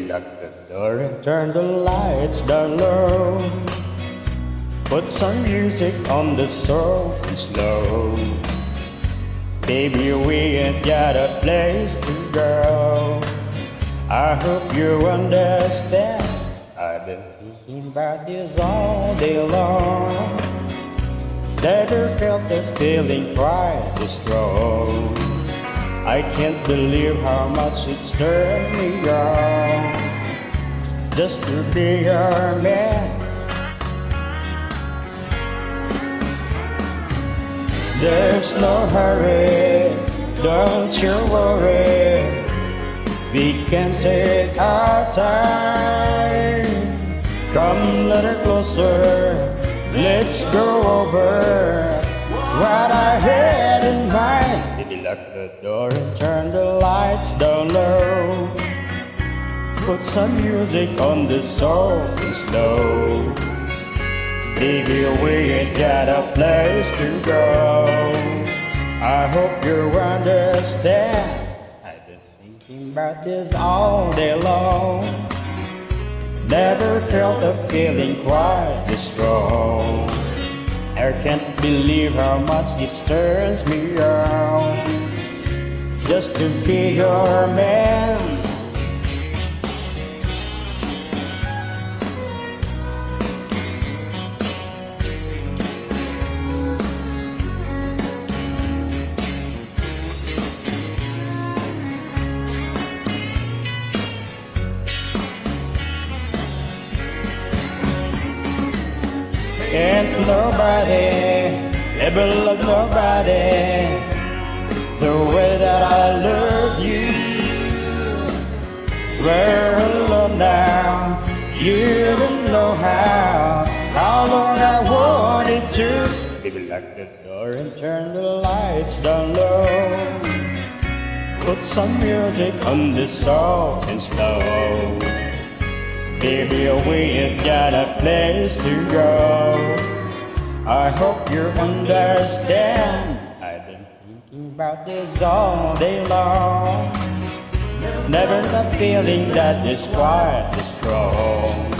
lock the door and turn the lights down low. Put some music on the soft and slow. Baby, we ain't got a place to go. I hope you understand. I've been thinking about this all day long. Never felt the feeling quite this strong. I can't believe how much it stirs me on just to be your man. There's no hurry, don't you worry. We can take our time. Come a little closer, let's go over what I had in mind. Baby, lock the door and turn the lights down low. Put some music on the soft and slow. Baby, we ain't got a place to go. I hope you understand. I've been thinking about this all day long. Never felt a feeling quite this strong. I can't believe how much it stirs me on just to be your man. Ain't nobody ever loved nobody the way that I love you. We're alone now, you don't know how long I wanted to. Baby, lock the door and turn the lights down low. Put some music on the soft and slow. Baby, we ain't got a place to go. I hope you understand. I've been thinking about this all day long. Never the feeling that is quite this strong.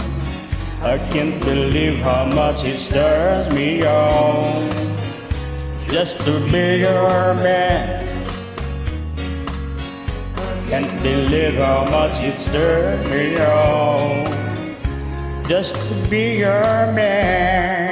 I can't believe how much it stirs me on just to be your man. Can't believe how much it stirs me on just to be your man.